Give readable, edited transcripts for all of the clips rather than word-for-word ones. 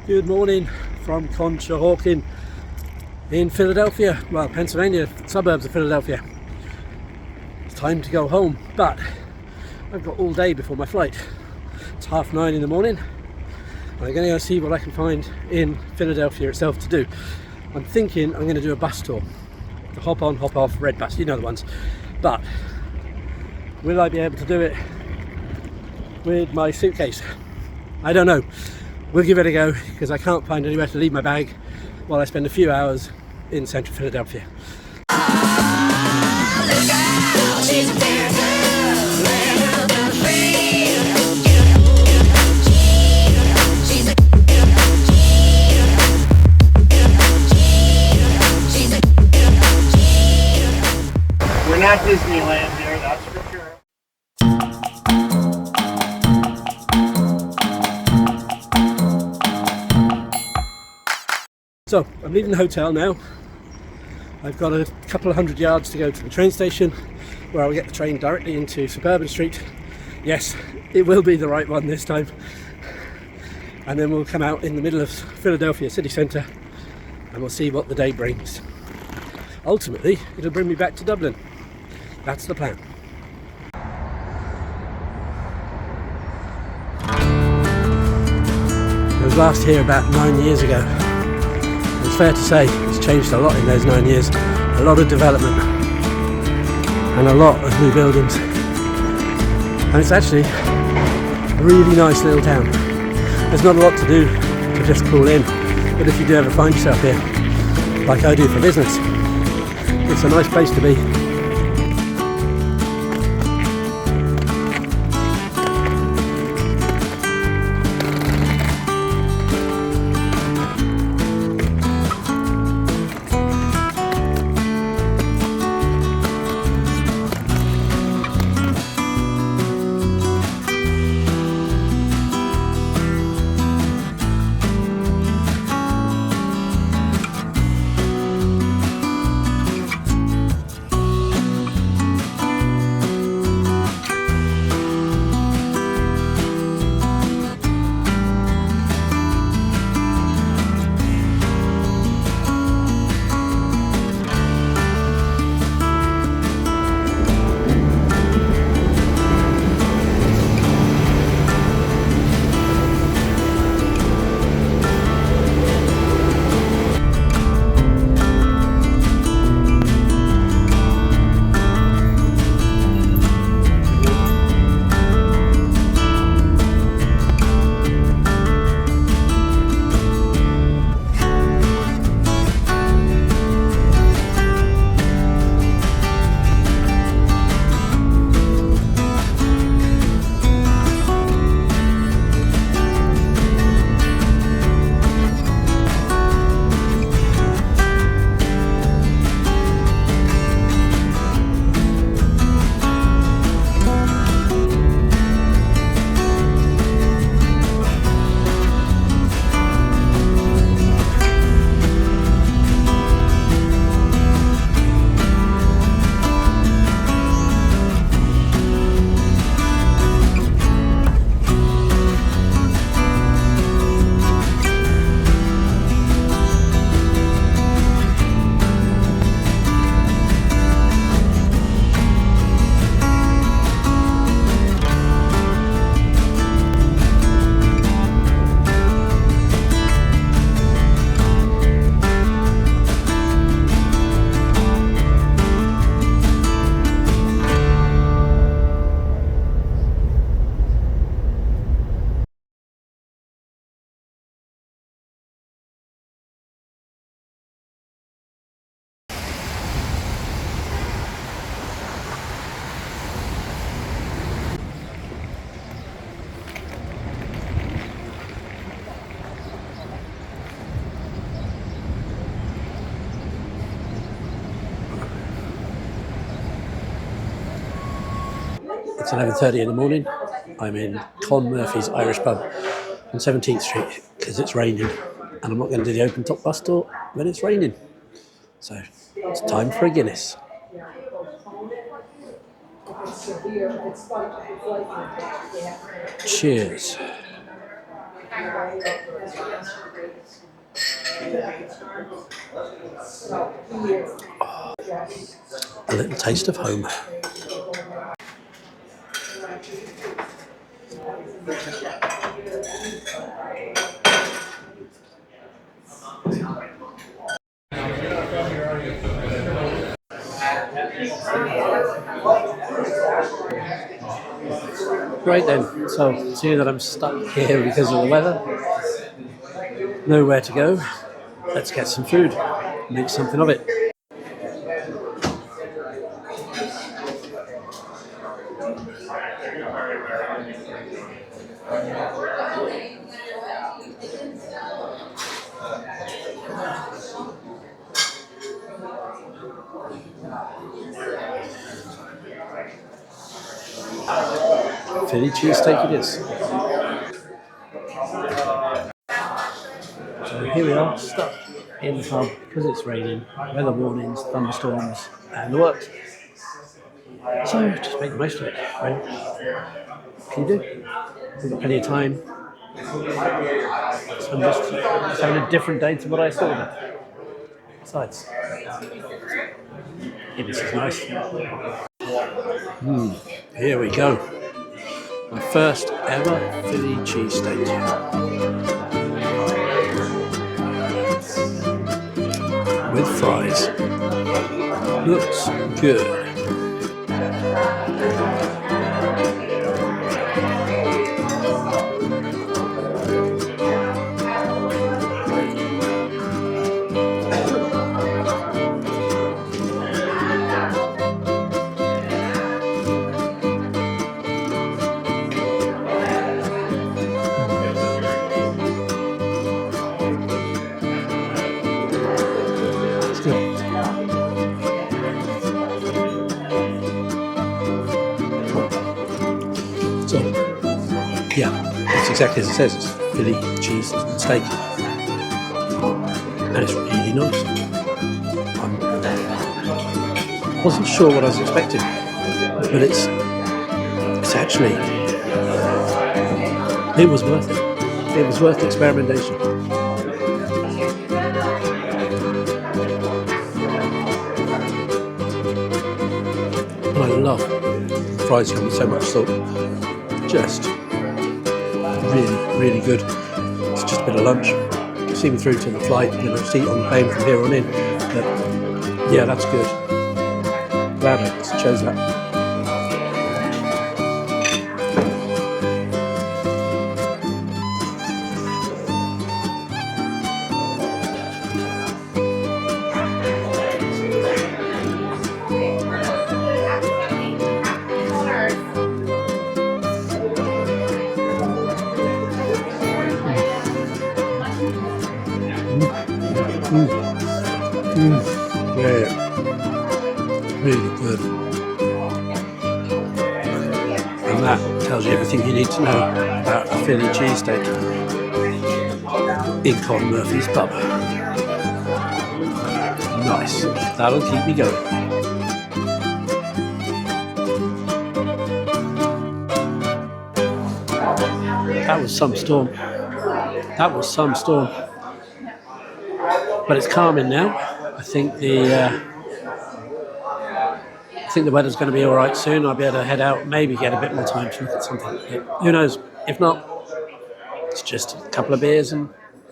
Good morning from Conshohocken in Philadelphia, well, Pennsylvania, suburbs of Philadelphia. It's time to go home, but I've got all day before my flight. It's 9:30 in the morning, and I'm going to go see what I can find in Philadelphia itself to do. I'm thinking I'm going to do a bus tour, the hop on, hop off, red bus, you know the ones. But will I be able to do it with my suitcase? I don't know. We'll give it a go, because I can't find anywhere to leave my bag while I spend a few hours in central Philadelphia. We're not Disneyland here, that's for sure. So, I'm leaving the hotel now. I've got a couple of hundred yards to go to the train station, where I'll get the train directly into Suburban Street. Yes, it will be the right one this time. And then we'll come out in the middle of Philadelphia city centre, and we'll see what the day brings. Ultimately, it'll bring me back to Dublin. That's the plan. I was last here about 9 years ago. It's fair to say it's changed a lot in those 9 years. A lot of development and a lot of new buildings. And it's actually a really nice little town. There's not a lot to do to just call in, but if you do ever find yourself here, like I do for business, it's a nice place to be. It's 11:30 in the morning. I'm in Con Murphy's Irish Pub on 17th Street because it's raining, and I'm not going to do the open top bus tour when it's raining. So it's time for a Guinness. Cheers. A little taste of home. Right then, so seeing that I'm stuck here because of the weather, nowhere to go, let's get some food, make something of it. Philly cheesesteak it is. So here we are, stuck in the pub because it's raining, weather warnings, thunderstorms, and the works. So just make the most of it, right? What can you do? We've got plenty of time. So I'm just having a different day to what I thought. Besides, yeah, this is nice. Here we go. My first ever Philly cheesesteak. With fries. Looks good. So, yeah, it's exactly as it says. It's Philly cheese and steak, and it's really nice. I wasn't sure what I was expecting, but it's actually, it was worth it. It was worth the experimentation. And I love fries come with so much salt. Just really, really good. It's just a bit of lunch. See me through to the flight, just eat on the plane from here on in. But yeah, that's good. Glad I chose that. Yeah, really good. And that tells you everything you need to know about a Philly cheesesteak in Con Murphy's pub. Nice. That'll keep me going. That was some storm. That was some storm. But it's calming now. I think the weather's going to be all right soon. I'll be able to head out, maybe get a bit more time to look at something. But who knows? If not, it's just a couple of beers and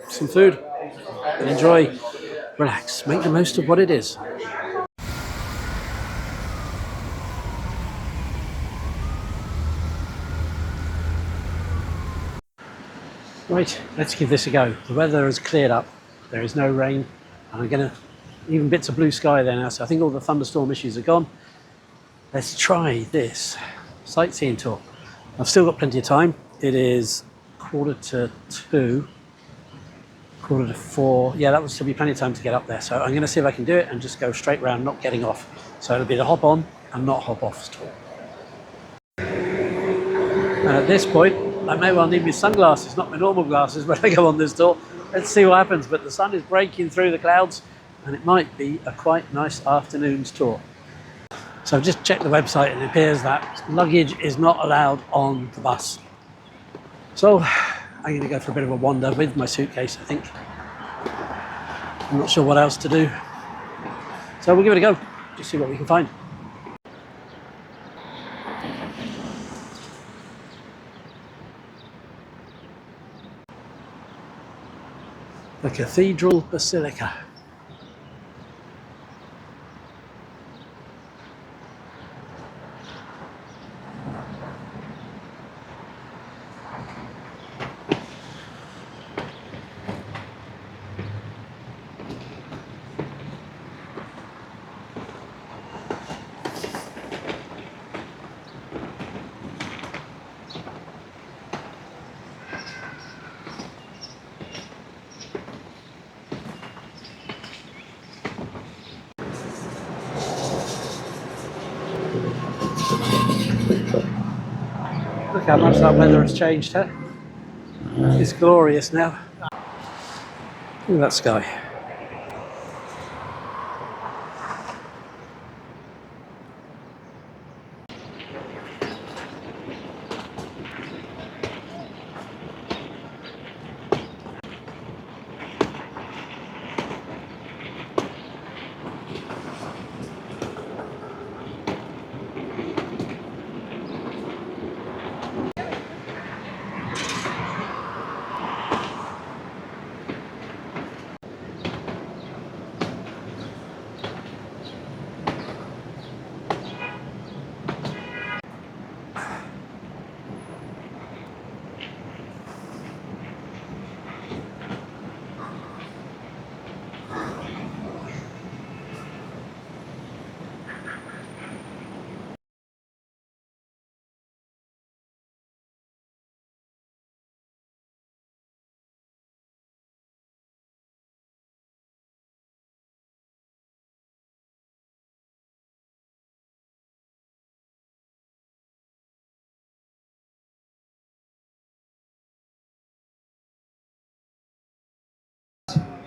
some food. And enjoy, relax, make the most of what it is. Right, let's give this a go. The weather has cleared up. There is no rain. And I'm going to, even bits of blue sky there now. So I think all the thunderstorm issues are gone. Let's try this sightseeing tour. I've still got plenty of time. It is 1:45, 4:45. Yeah, that will still be plenty of time to get up there. So I'm going to see if I can do it and just go straight round, not getting off. So it'll be the hop on and not hop off tour. And at this point, I may well need my sunglasses, not my normal glasses, when I go on this tour. Let's see what happens. But the sun is breaking through the clouds and it might be a quite nice afternoon's tour. So I've just checked the website and it appears that luggage is not allowed on the bus. So I'm going to go for a bit of a wander with my suitcase, I think. I'm not sure what else to do. So we'll give it a go, just see what we can find. The Cathedral Basilica. Look how much that weather has changed, huh? It's glorious now. Look at that sky.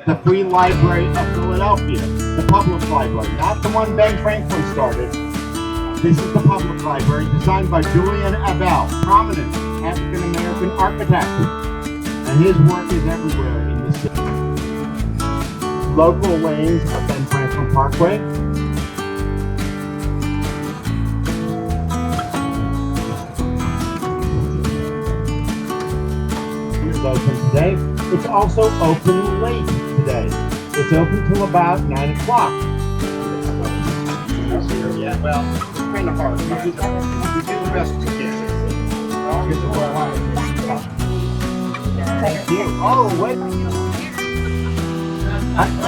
The Free Library of Philadelphia, the public library, not the one Ben Franklin started. This is the public library designed by Julian Abel, prominent African-American architect. And his work is everywhere in the city. Local lanes of Ben Franklin Parkway. It's open today. It's also open late today. It's open till about 9 o'clock. Yeah, well, it's kind of hard. We do the best we can. Thank you. Oh, wait.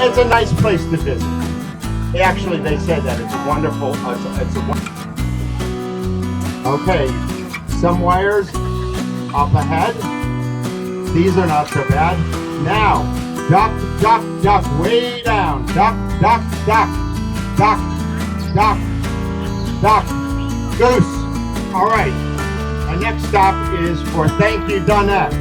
It's a nice place to visit. Actually, they said that it's a wonderful. Okay, some wires up ahead. These are not so bad. Now, duck, duck, duck, way down. Duck, duck, duck, duck, duck, duck, goose. All right. Our next stop is for Thank You, Donette.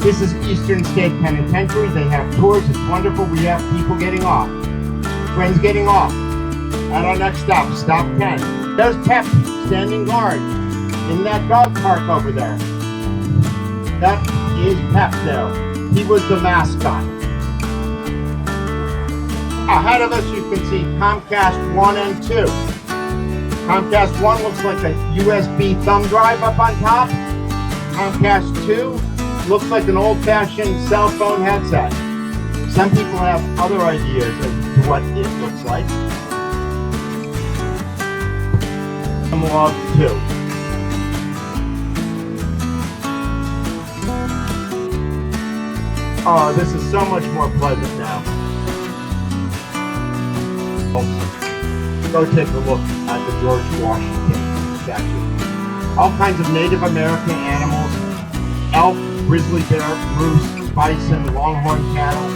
This is Eastern State Penitentiary. They have tours. It's wonderful. We have people getting off. Friends getting off. At our next stop, stop 10. There's Pep standing guard in that dog park over there. That is Pep there. He was the mascot. Ahead of us you can see Comcast 1 and 2. Comcast 1 looks like a USB thumb drive up on top. Comcast 2 looks like an old-fashioned cell phone headset. Some people have other ideas as to what it looks like. Analog 2. Oh, this is so much more pleasant now. Go take a look at the George Washington statue. All kinds of Native American animals, elk, grizzly bear, moose, bison, longhorn cattle.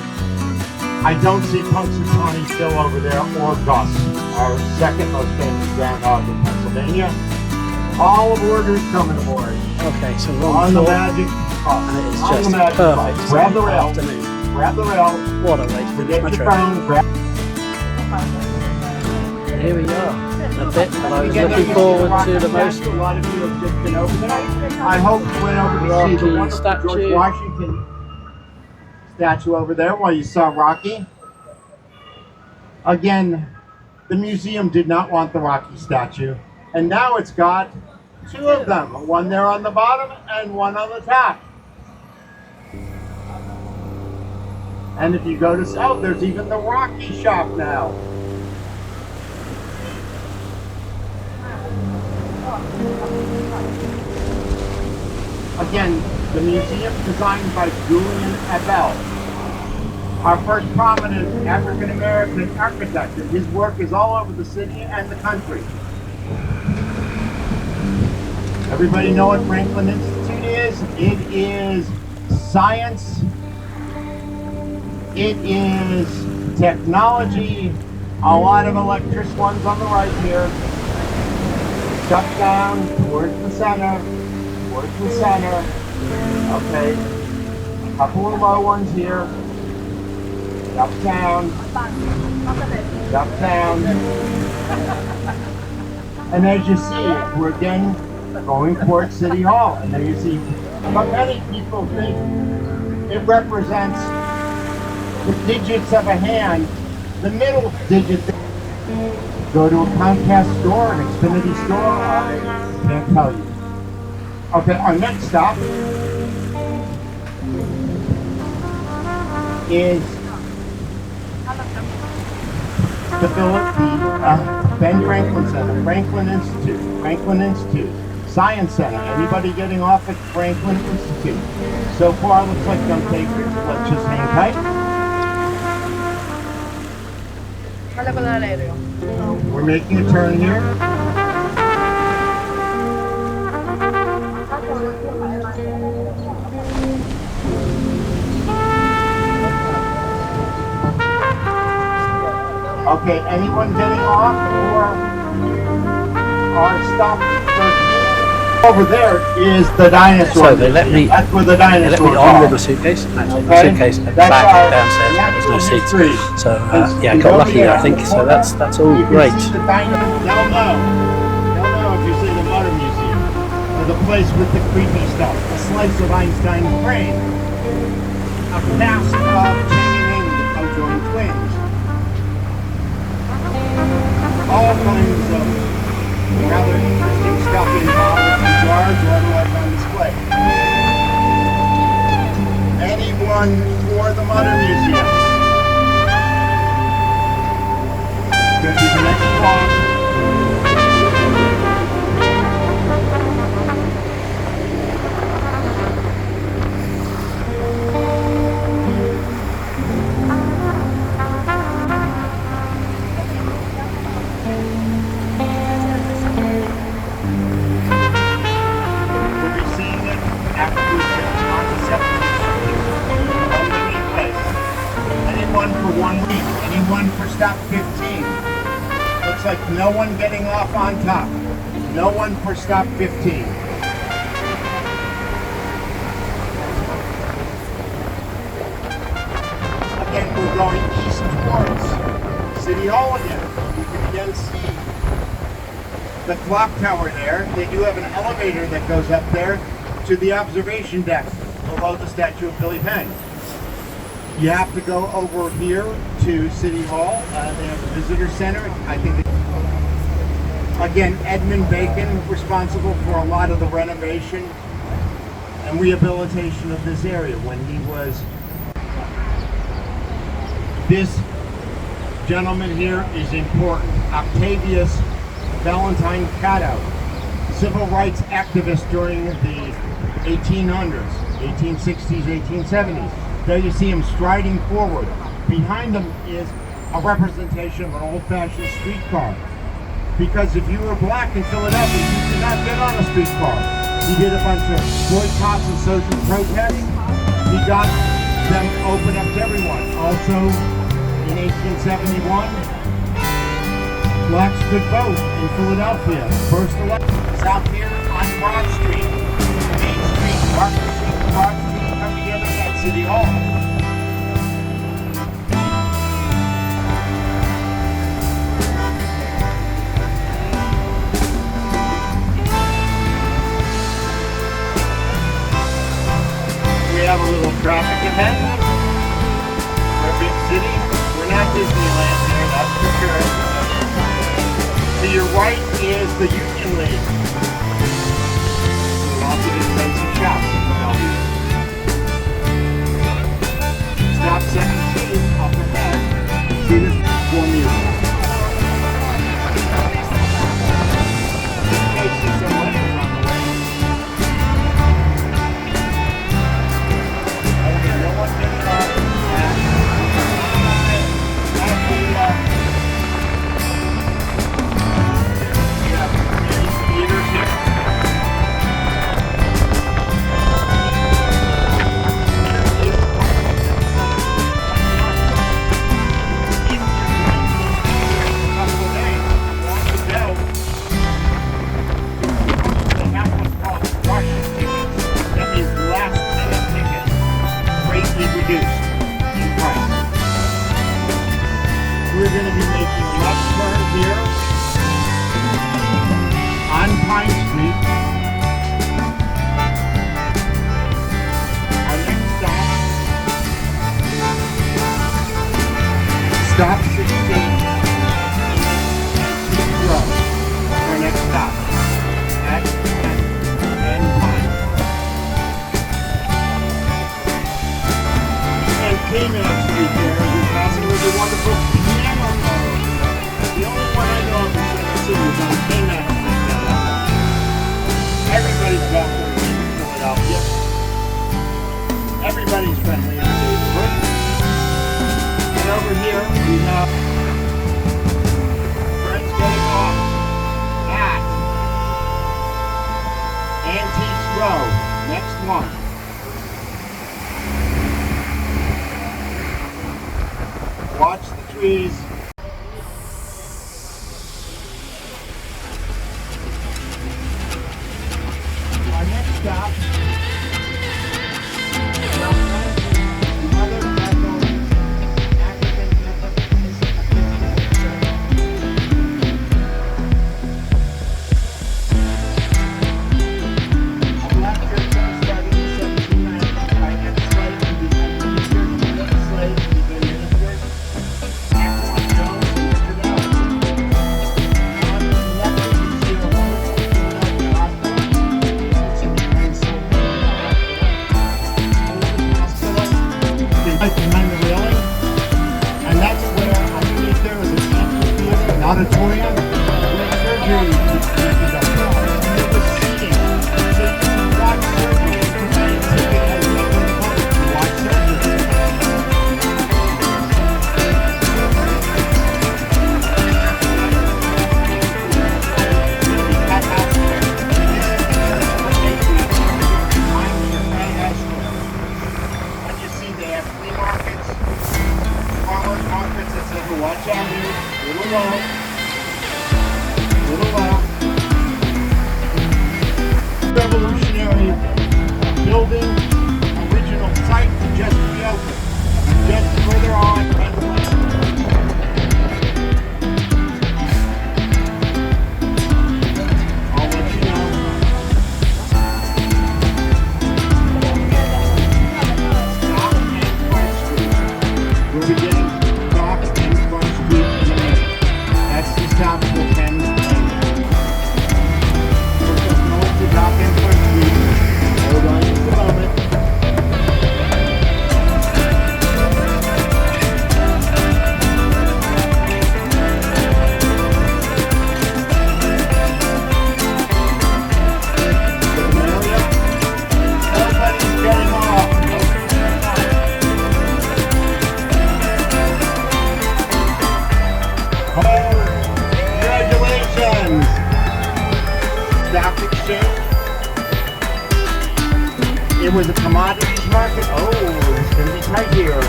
I don't see Punxsutawney Phil over there or Gus, our second most famous groundhog in Pennsylvania. All aboard who's coming aboard. Okay, so we're on the magic. And it is just perfect. Grab the rail. Afternoon. Grab the rail. What a way to finish Get my your trip. phone. Grab. Here we are. a bit, but I was looking forward to the most. A lot of you have just been over there. I hope you went over to see the Rocky wonderful statue. George Washington statue over there while you saw Rocky. Again, the museum did not want the Rocky statue, and now it's got two of them, one there on the bottom and one on the top. And if you go to south, there's even the Rocky shop now. Again, the museum designed by Julian Abel, our first prominent African-American architect, and his work is all over the city and the country. Everybody know what Franklin Institute is? It is science, it is technology, a lot of electric ones on the right here. Shut down towards the center, okay. A couple of low ones here. Up down. And as you see, we're again going towards City Hall. And there you see, but many people think it represents the digits of a hand, the middle digit. Go to a Comcast store, an Xfinity store, I can't tell you. Okay, our next stop is the Ben Franklin Center, Franklin Institute, Science Center. Anybody getting off at Franklin Institute? So far, looks like no takers. Let's just hang tight. We're making a turn here. Okay, anyone getting off or stop 13? Over there is the dinosaur. So they let me. That's where the dinosaurs They let me on with the suitcase. No, the suitcase at the back downstairs, but there's no seats. So yeah, I got lucky, I think. So that's all great. They'll know if you see the Motor Museum, or the place with the creepy stuff, a slice of Einstein's brain, a cast of Chang and the conjoined twins. All kinds of rather interesting stuff in bottles and jars or otherwise on display. Anyone for the Motor Museum? Going to be the next pause. For stop 15. Looks like no one getting off on top. No one for stop 15. Again, we're going east towards City Hall again. You can again see the clock tower there. They do have an elevator that goes up there to the observation deck below the statue of Billy Penn. You have to go over here to City Hall. They have a visitor center. I think, again, Edmund Bacon responsible for a lot of the renovation and rehabilitation of this area when he was. This gentleman here is important. Octavius Valentine Catto, civil rights activist during the 1800s, 1860s, 1870s. There you see him striding forward. Behind him is a representation of an old-fashioned streetcar. Because if you were black in Philadelphia, you could not get on a streetcar. He did a bunch of boycotts and social protests. He got them open up to everyone. Also, in 1871, blacks could vote in Philadelphia. First election. South here on Broad Street, Main Street, Market Street, Broad Street come together at City Hall. We're a big city. We're not Disneyland here, that's for sure. To your right is the Union League. We'll also get fancy shops in Bellevue. Stop 17 up ahead. See this for music. We're going to be making a left turn here on Pine Street. Our next stop 16 Road. Our next stop at and Pine. And K-Man Street there, you're passing with a wonderful piano. The only one I know of in Central City is on K-Man Street. Everybody's welcome in Philadelphia. Everybody's friendly in the neighborhood. And over here we have friends getting off at Antiques Road. Next one. Watch the trees. Our next stop. Mother Bethel African Methodist a black church started in 1790 by ex-slave to be administered, slave to be administered. Behind the railing, and that's where underneath there is an amphitheater, an auditorium, where surgery is done. It was seating, so you can watch surgery. You can buy a ticket as a member of the public to watch surgery. That house there, this is the church for Patriots. I'm here right at Ashland. And you see they have flea markets, farmers markets that say, watch out here, little low, little low. Revolutionary building, original site just reopened. Just further on. I'll let you know. We'll be getting Dock and Front Street in a minute. That's the stop for Penn Lane. We're just north to Dock and Front Street. Hold on just a moment. Nobody's getting off. Congratulations! Stock exchange. It was a commodities market. Oh, it's going to be tight here.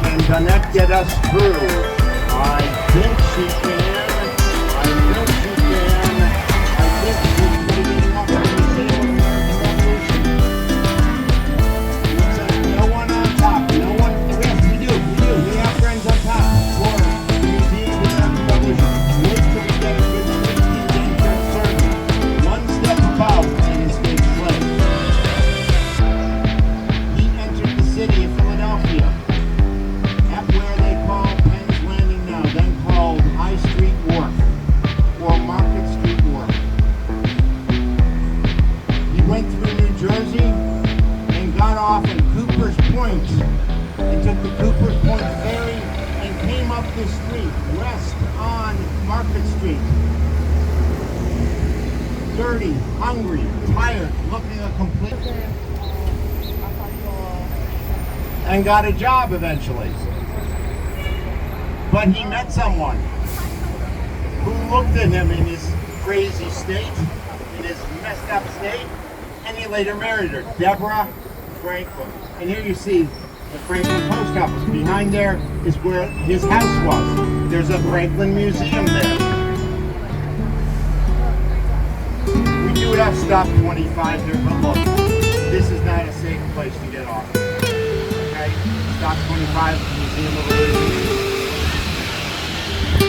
Can Donette get us through? I think she can. I think she can. I think she's leading up to the Museum of American Revolution. Looks like no one on top. No one. Yes, we do. We have friends on top. For the Museum of American Revolution. Wait till we get a good 16-day survey. One step above and his big slave. He entered the city of Philadelphia. Point. He took the Cooper's Point ferry and came up the street, west on Market Street. Dirty, hungry, tired, looking a complete... and got a job eventually. But he met someone who looked at him in his crazy state, in his messed up state, and he later married her, Deborah Franklin. And here you see the Franklin Post Office. Behind there is where his house was. There's a Franklin Museum there. We do have stop 25 here, but look, this is not a safe place to get off. Okay? Stop 25, Museum of Religion.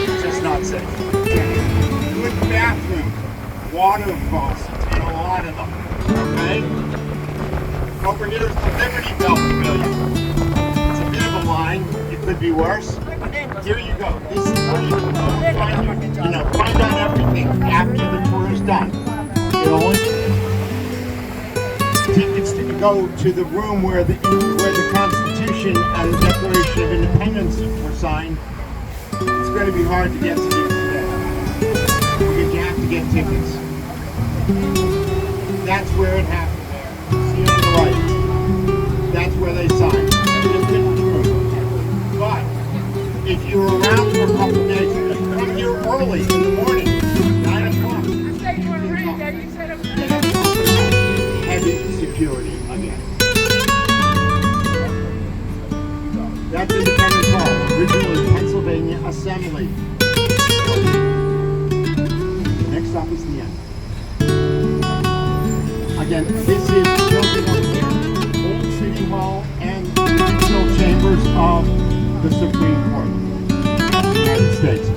It's just not safe. Good bathroom, water faucets, and a lot of them. Okay? Over here is the Liberty Bell Pavilion. It's a bit of a line. It could be worse. Here you go. This is where you can go find out everything after the tour is done. It only tickets to go to the room where the Constitution and the Declaration of Independence were signed. It's going to be hard to get to do today. You have to get tickets. That's where it happened. See on the right. That's where they signed. But if you're around for a couple of days, come here early in the morning, 9 o'clock. I said you were reading that. You said it was Heavy security again. That's Independence Hall, originally Pennsylvania Assembly. Next stop is the end. Again, this is the building over here, Old City Hall and the original chambers of the Supreme Court of the United States.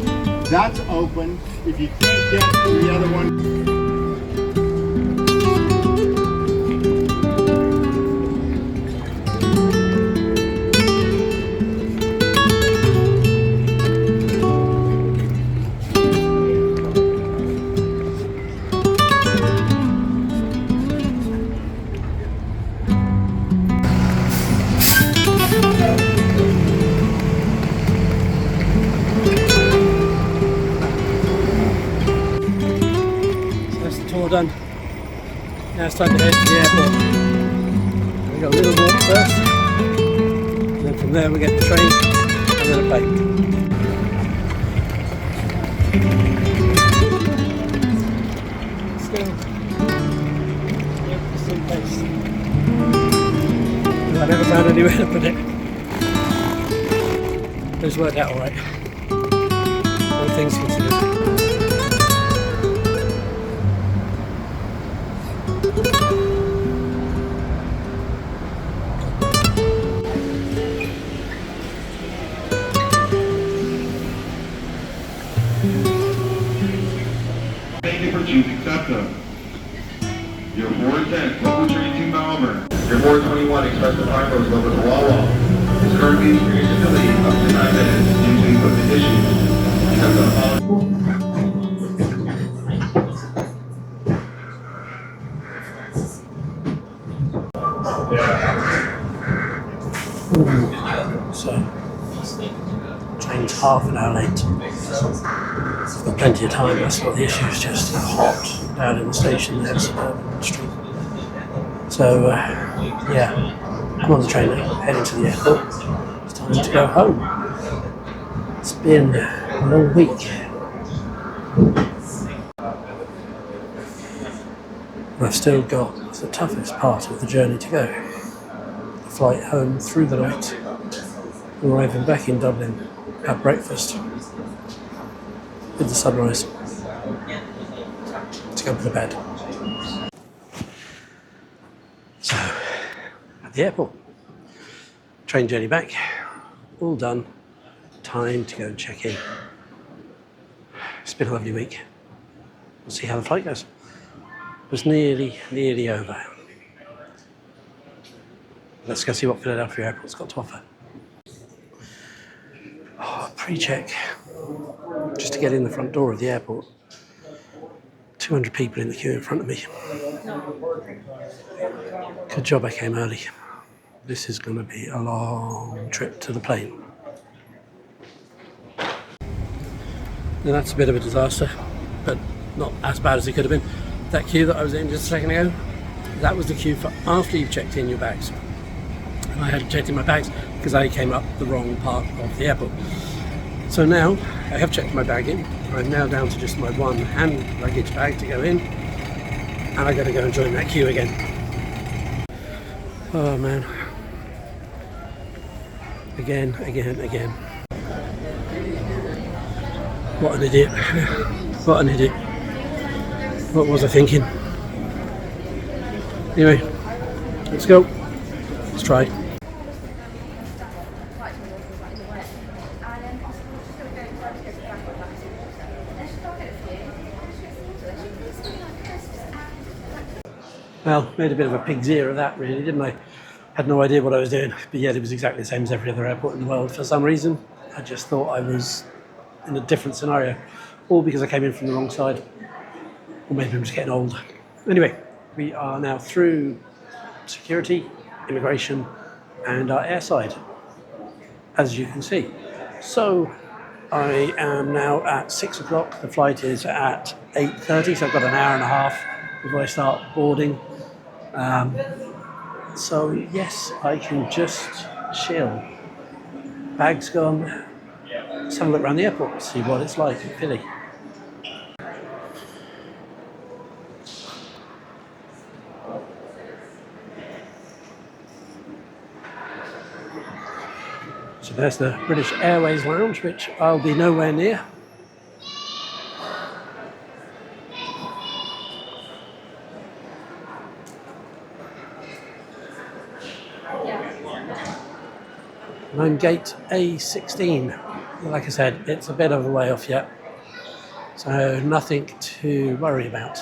That's open. If you can't get to the other one, done. Now it's time to head to the airport. We got a little walk first, and then from there we get the train and then a plane. Still, the suitcase. I've never found anywhere to put it. But it's worked out alright. All things considered. Choosing SEPTA. Your 410, local train to Malvern. Your 421, Express to Pine Rose, over to Wawa. Is currently experiencing a delay up to 9 minutes due to equipment issues. So, train's half an hour late. I've got plenty of time, that's not the issue, it's just hot down in the station there, Suburban Street. So, yeah, I'm on the train now, heading to the airport. It's time to go home. It's been a long week. I've still got the toughest part of the journey to go. The flight home through the night, arriving back in Dublin at breakfast with the sunrise to go to bed. So, at the airport, train journey back, all done, time to go and check in. It's been a lovely week. We'll see how the flight goes. It was nearly over. Let's go see what Philadelphia Airport's got to offer. Pre-check, just to get in the front door of the airport. 200 people in the queue in front of me. Good job I came early. This is going to be a long trip to the plane. Now that's a bit of a disaster, but not as bad as it could have been. That queue that I was in just a second ago, that was the queue for after you've checked in your bags. And I hadn't checked in my bags because I came up the wrong part of the airport. So now I have checked my bag in. I'm now down to just my one hand luggage bag to go in, and I got to go and join that queue again. Oh man. Again. What an idiot. What an idiot. What was I thinking? Anyway, let's go. Let's try. Well, made a bit of a pig's ear of that really, didn't I? Had no idea what I was doing, but yet it was exactly the same as every other airport in the world. For some reason, I just thought I was in a different scenario, all because I came in from the wrong side, or maybe I'm just getting old. Anyway, we are now through security, immigration, and our airside, as you can see. So I am now at 6 o'clock. The flight is at 8:30, so I've got an hour and a half before I start boarding. So yes, I can just chill. Bags gone. Let's have a look around the airport, see what it's like in Philly. So there's the British Airways Lounge, which I'll be nowhere near. And I'm gate A16. Like I said, it's a bit of a way off yet, so nothing to worry about.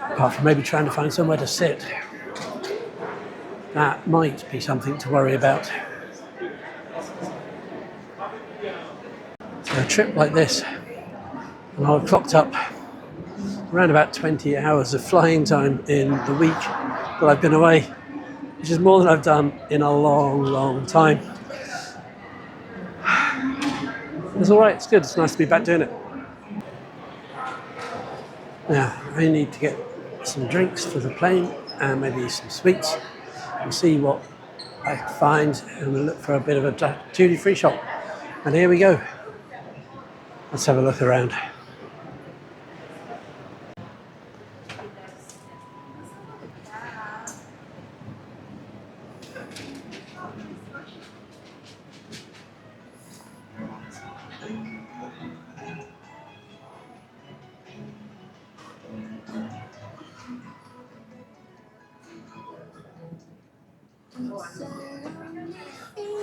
Apart from maybe trying to find somewhere to sit. That might be something to worry about. So a trip like this, and I've clocked up around about 20 hours of flying time in the week that I've been away, which is more than I've done in a long time. It's all right, it's good, it's nice to be back doing it. Now, I need to get some drinks for the plane and maybe some sweets and see what I can find, and we'll look for a bit of a duty-free shop. And here we go. Let's have a look around.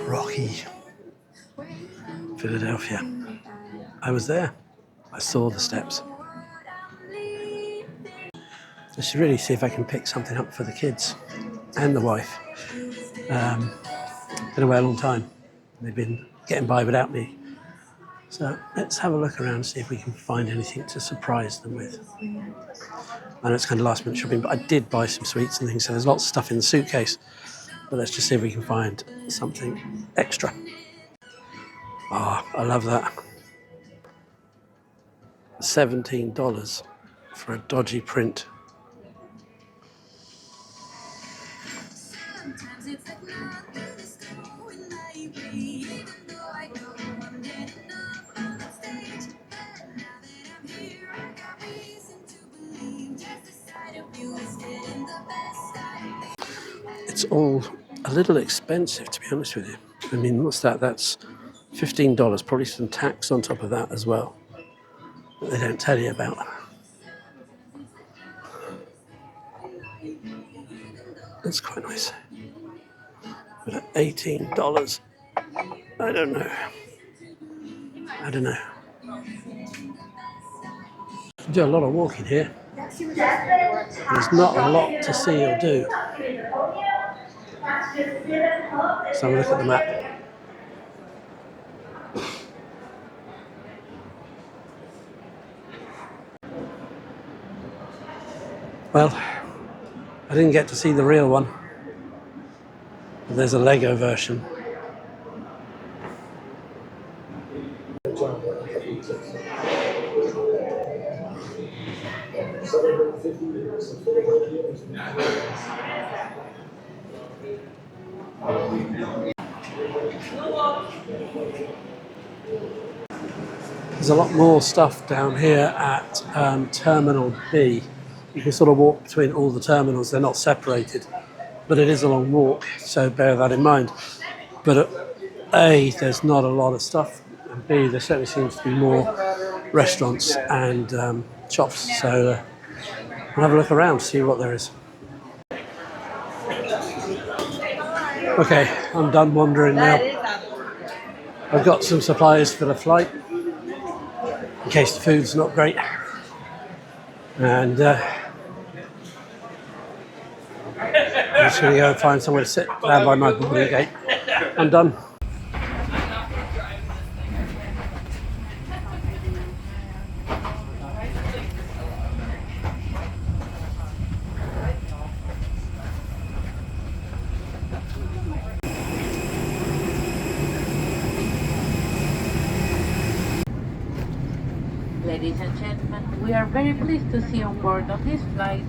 Rocky, Philadelphia. I was there. I saw the steps. I should really see if I can pick something up for the kids and the wife. Been away a long time. They've been getting by without me. So let's have a look around and see if we can find anything to surprise them with. I know it's kind of last minute shopping, but I did buy some sweets and things, so there's lots of stuff in the suitcase. But let's just see if we can find something extra. Ah, I love that. $17 for a dodgy print. It's all a little expensive, to be honest with you. I mean, what's that? That's $15, probably some tax on top of that as well, that they don't tell you about. That's quite nice. But at $18, I don't know. You do a lot of walking here. There's not a lot to see or do. So have a look at the map. Well, I didn't get to see the real one. But there's a Lego version. There's a lot more stuff down here at Terminal B. You can sort of walk between all the terminals, they're not separated, but it is a long walk, so bear that in mind. But A, there's not a lot of stuff, and B, there certainly seems to be more restaurants and shops, so we'll have a look around, see what there is. Okay, I'm done wandering now. I've got some supplies for the flight, in case the food's not great. And I'm just going to go and find somewhere to sit down by my boarding gate. I'm done. Ladies and gentlemen, we are very pleased to see you on board of this flight.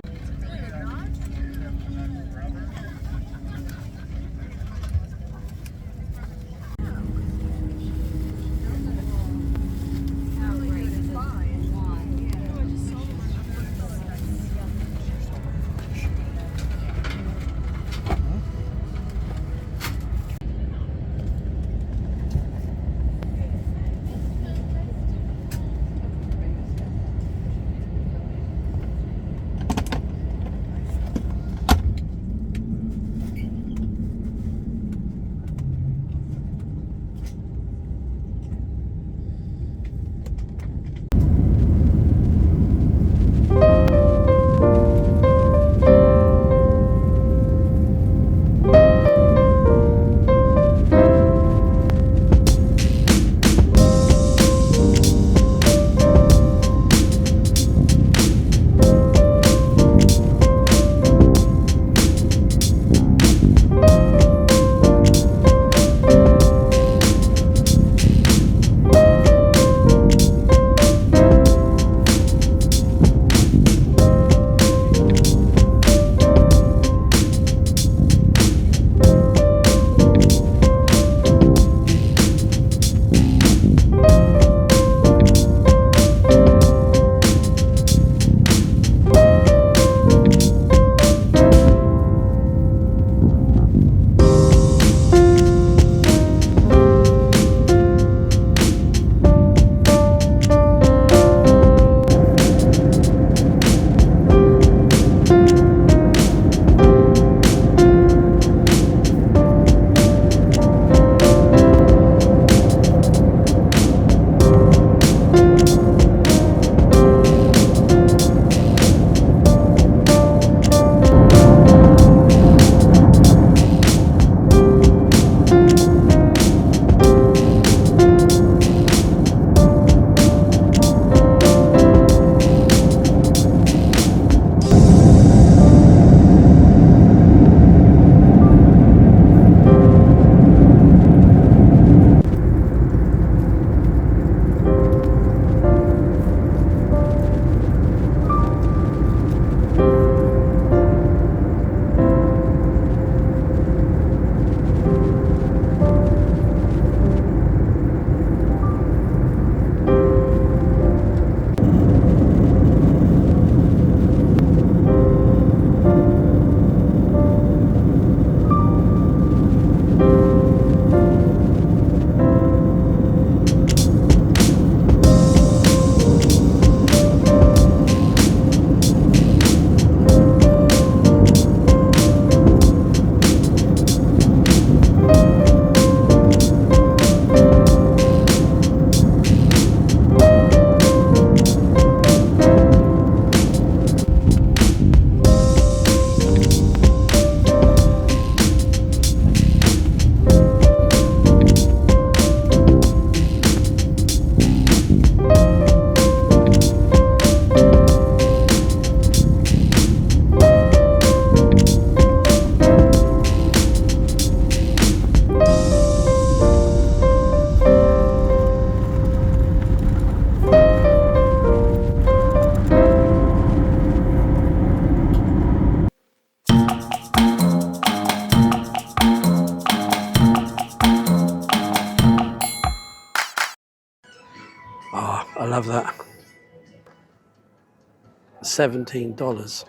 I love that. $17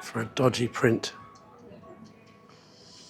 for a dodgy print.